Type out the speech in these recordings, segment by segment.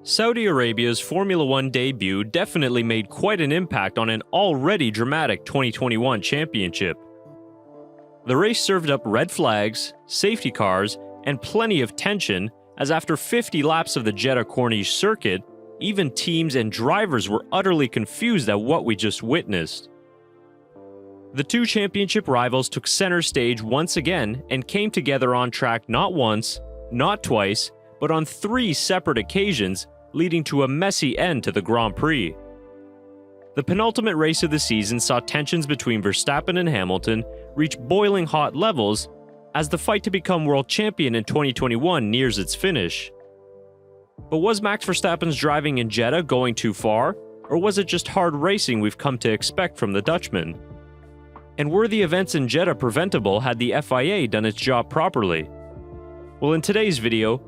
Saudi Arabia's Formula One debut definitely made quite an impact on an already dramatic 2021 championship. The race served up red flags, safety cars, and plenty of tension, as after 50 laps of the Jeddah Corniche circuit, even teams and drivers were utterly confused at what we just witnessed. The two championship rivals took center stage once again and came together on track not once, not twice, but on 3 separate occasions, leading to a messy end to the Grand Prix. The penultimate race of the season saw tensions between Verstappen and Hamilton reach boiling hot levels as the fight to become world champion in 2021 nears its finish. But was Max Verstappen's driving in Jeddah going too far, or was it just hard racing we've come to expect from the Dutchman? And were the events in Jeddah preventable had the FIA done its job properly? Well, in today's video,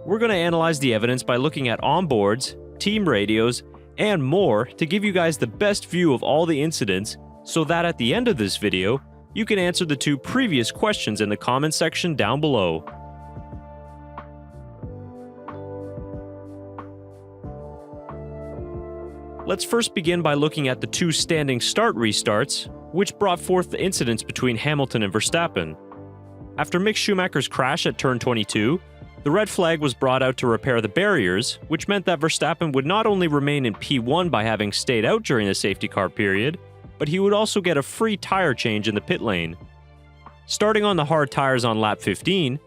we're going to analyze the evidence by looking at onboards, team radios, and more to give you guys the best view of all the incidents so that at the end of this video, you can answer the 2 previous questions in the comment section down below. Let's first begin by looking at the 2 standing start restarts, which brought forth the incidents between Hamilton and Verstappen. After Mick Schumacher's crash at turn 22, the red flag was brought out to repair the barriers, which meant that Verstappen would not only remain in P1 by having stayed out during the safety car period, but he would also get a free tire change in the pit lane. Starting on the hard tires on lap 15,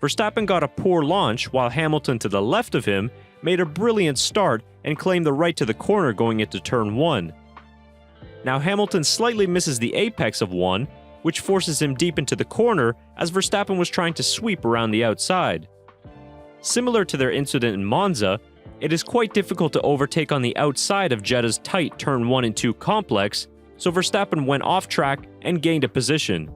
Verstappen got a poor launch while Hamilton to the left of him made a brilliant start and claimed the right to the corner going into turn 1. Now Hamilton slightly misses the apex of 1, which forces him deep into the corner as Verstappen was trying to sweep around the outside. Similar to their incident in Monza, it is quite difficult to overtake on the outside of Jeddah's tight turn 1 and 2 complex, so Verstappen went off track and gained a position.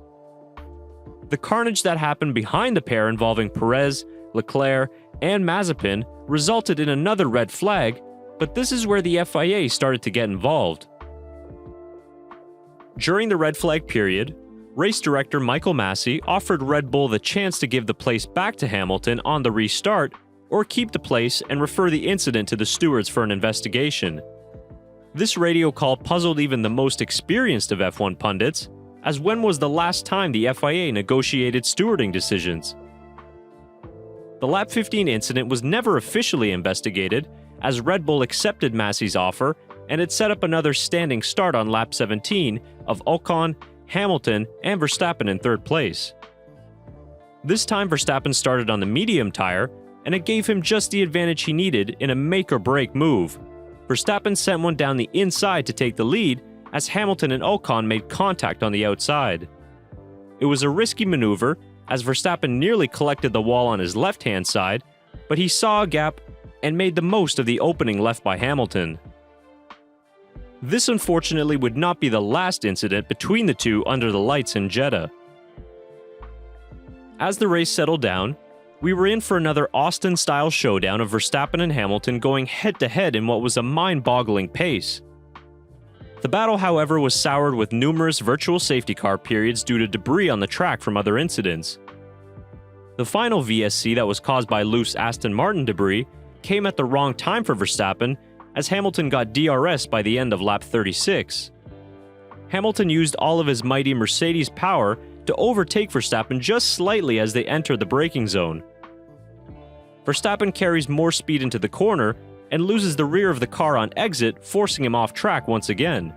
The carnage that happened behind the pair involving Perez, Leclerc, and Mazepin resulted in another red flag, but this is where the FIA started to get involved. During the red flag period, race director Michael Massey offered Red Bull the chance to give the place back to Hamilton on the restart or keep the place and refer the incident to the stewards for an investigation. This radio call puzzled even the most experienced of F1 pundits, as when was the last time the FIA negotiated stewarding decisions? The lap 15 incident was never officially investigated, as Red Bull accepted Massey's offer and it set up another standing start on lap 17 of Ocon, Hamilton, and Verstappen in 3rd place. This time Verstappen started on the medium tire, and it gave him just the advantage he needed in a make-or-break move. Verstappen sent one down the inside to take the lead, as Hamilton and Ocon made contact on the outside. It was a risky maneuver, as Verstappen nearly collected the wall on his left-hand side, but he saw a gap and made the most of the opening left by Hamilton. This unfortunately would not be the last incident between the two under the lights in Jeddah. As the race settled down, we were in for another Austin-style showdown of Verstappen and Hamilton going head-to-head in what was a mind-boggling pace. The battle, however, was soured with numerous virtual safety car periods due to debris on the track from other incidents. The final VSC that was caused by loose Aston Martin debris came at the wrong time for Verstappen, as Hamilton got DRS by the end of lap 36. Hamilton used all of his mighty Mercedes power to overtake Verstappen just slightly as they entered the braking zone. Verstappen carries more speed into the corner and loses the rear of the car on exit, forcing him off track once again.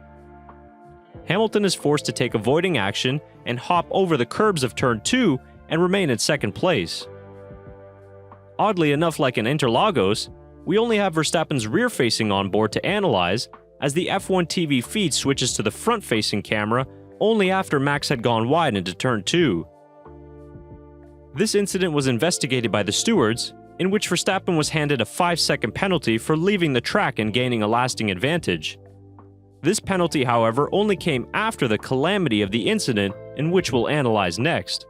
Hamilton is forced to take avoiding action and hop over the curbs of turn 2 and remain in 2nd place. Oddly enough, like in Interlagos, we only have Verstappen's rear-facing onboard to analyze, as the F1 TV feed switches to the front-facing camera only after Max had gone wide into turn 2. This incident was investigated by the stewards, in which Verstappen was handed a 5-second penalty for leaving the track and gaining a lasting advantage. This penalty, however, only came after the calamity of the incident, in which we'll analyze next.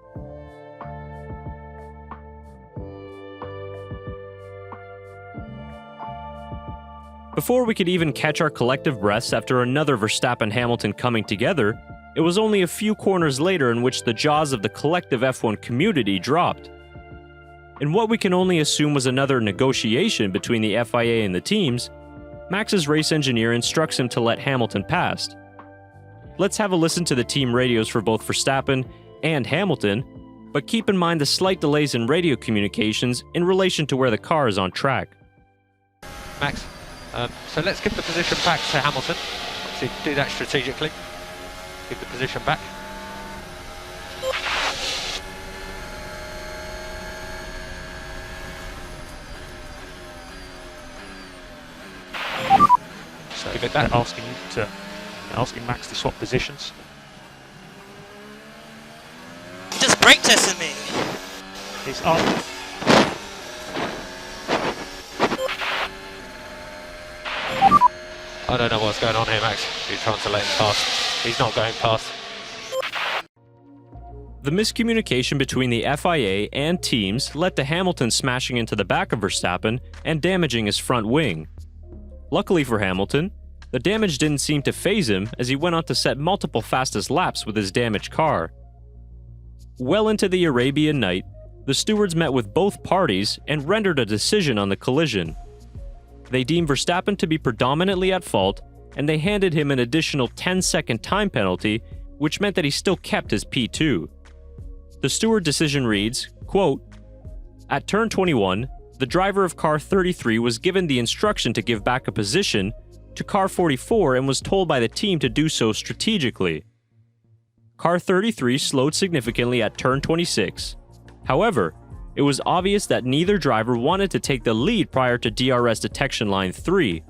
Before we could even catch our collective breaths after another Verstappen-Hamilton coming together, it was only a few corners later in which the jaws of the collective F1 community dropped. In what we can only assume was another negotiation between the FIA and the teams, Max's race engineer instructs him to let Hamilton pass. Let's have a listen to the team radios for both Verstappen and Hamilton, but keep in mind the slight delays in radio communications in relation to where the car is on track. Max, so let's give the position back to Hamilton. Obviously, do that strategically. Give the position back. So give it back, asking Max to swap positions. Just brake testing me. He's up. I don't know what's going on here, Max. He's trying to let him pass. He's not going past. The miscommunication between the FIA and teams led to Hamilton smashing into the back of Verstappen and damaging his front wing. Luckily for Hamilton, the damage didn't seem to faze him as he went on to set multiple fastest laps with his damaged car. Well into the Arabian night, the stewards met with both parties and rendered a decision on the collision. They deemed Verstappen to be predominantly at fault, and they handed him an additional 10-second time penalty, which meant that he still kept his P2. The steward decision reads, quote, "At turn 21, the driver of car 33 was given the instruction to give back a position to car 44 and was told by the team to do so strategically. Car 33 slowed significantly at turn 26. However, it was obvious that neither driver wanted to take the lead prior to DRS detection line 3.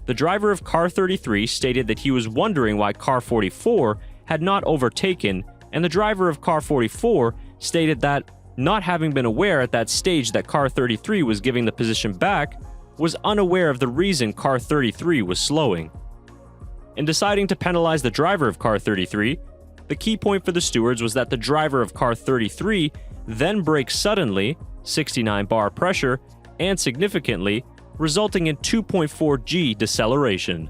The driver of car 33 stated that he was wondering why car 44 had not overtaken, and the driver of car 44 stated that, not having been aware at that stage that car 33 was giving the position back, was unaware of the reason car 33 was slowing. In deciding to penalize the driver of car 33, the key point for the stewards was that the driver of car 33 then braked suddenly, 69 bar pressure, and significantly, resulting in 2.4 G deceleration.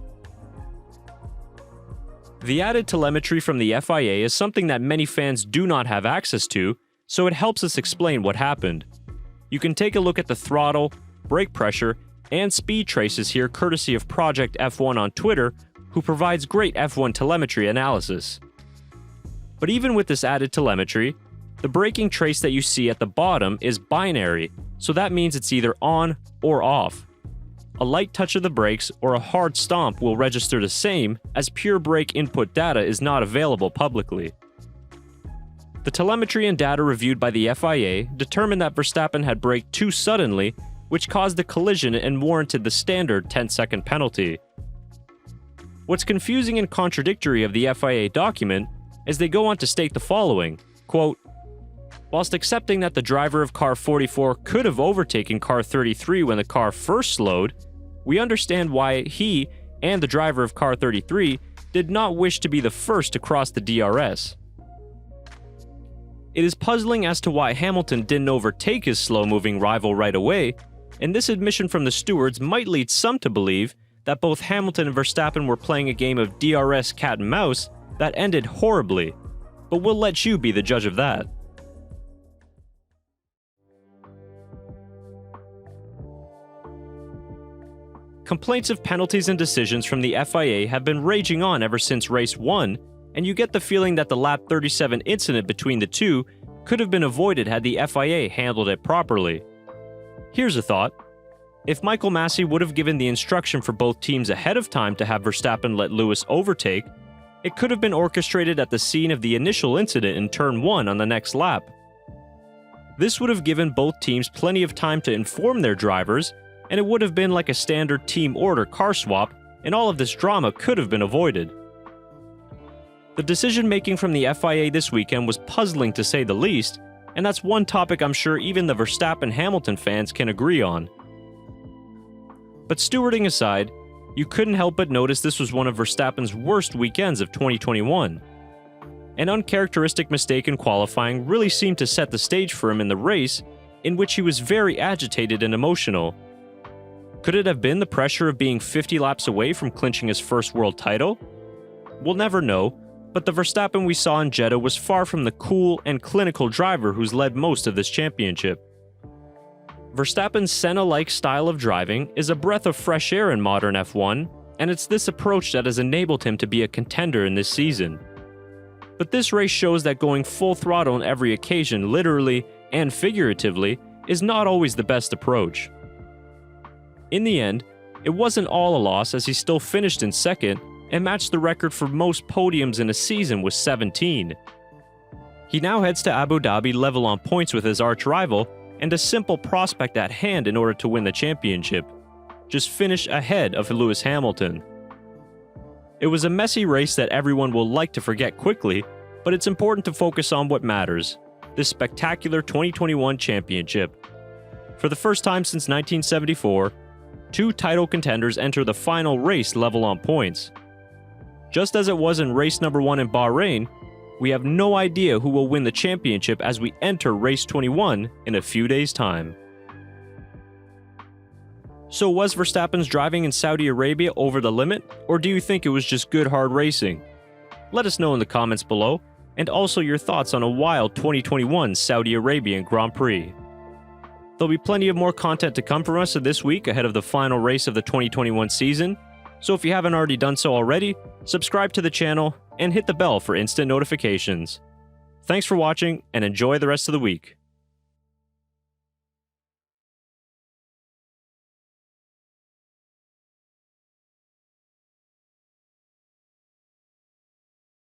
The added telemetry from the FIA is something that many fans do not have access to, so it helps us explain what happened. You can take a look at the throttle, brake pressure, and speed traces here courtesy of Project F1 on Twitter, who provides great F1 telemetry analysis. But even with this added telemetry, the braking trace that you see at the bottom is binary, so that means it's either on or off. A light touch of the brakes or a hard stomp will register the same, as pure brake input data is not available publicly. The telemetry and data reviewed by the FIA determined that Verstappen had braked too suddenly, which caused the collision and warranted the standard 10-second penalty. What's confusing and contradictory of the FIA document is they go on to state the following, quote, "Whilst accepting that the driver of car 44 could have overtaken car 33 when the car first slowed, we understand why he and the driver of car 33 did not wish to be the first to cross the DRS. It is puzzling as to why Hamilton didn't overtake his slow-moving rival right away, and this admission from the stewards might lead some to believe that both Hamilton and Verstappen were playing a game of DRS cat and mouse that ended horribly, but we'll let you be the judge of that. Complaints of penalties and decisions from the FIA have been raging on ever since race 1, and you get the feeling that the lap 37 incident between the two could have been avoided had the FIA handled it properly. Here's a thought. If Michael Masi would have given the instruction for both teams ahead of time to have Verstappen let Lewis overtake, it could have been orchestrated at the scene of the initial incident in turn 1 on the next lap. This would have given both teams plenty of time to inform their drivers, and it would have been like a standard team order car swap, and all of this drama could have been avoided. The decision-making from the FIA this weekend was puzzling to say the least, and that's one topic I'm sure even the Verstappen-Hamilton fans can agree on. But stewarding aside, you couldn't help but notice this was one of Verstappen's worst weekends of 2021. An uncharacteristic mistake in qualifying really seemed to set the stage for him in the race, in which he was very agitated and emotional. Could it have been the pressure of being 50 laps away from clinching his first world title? We'll never know, but the Verstappen we saw in Jeddah was far from the cool and clinical driver who's led most of this championship. Verstappen's Senna-like style of driving is a breath of fresh air in modern F1, and it's this approach that has enabled him to be a contender in this season. But this race shows that going full throttle on every occasion, literally and figuratively, is not always the best approach. In the end, it wasn't all a loss as he still finished in second and matched the record for most podiums in a season with 17. He now heads to Abu Dhabi level on points with his arch-rival and a simple prospect at hand in order to win the championship. Just finish ahead of Lewis Hamilton. It was a messy race that everyone will like to forget quickly, but it's important to focus on what matters: this spectacular 2021 championship. For the first time since 1974, two title contenders enter the final race level on points. Just as it was in race number 1 in Bahrain, we have no idea who will win the championship as we enter race 21 in a few days' time. So was Verstappen's driving in Saudi Arabia over the limit, or do you think it was just good hard racing? Let us know in the comments below, and also your thoughts on a wild 2021 Saudi Arabian Grand Prix. There'll be plenty of more content to come from us this week ahead of the final race of the 2021 season, so if you haven't already done so already, subscribe to the channel and hit the bell for instant notifications. Thanks for watching and enjoy the rest of the week.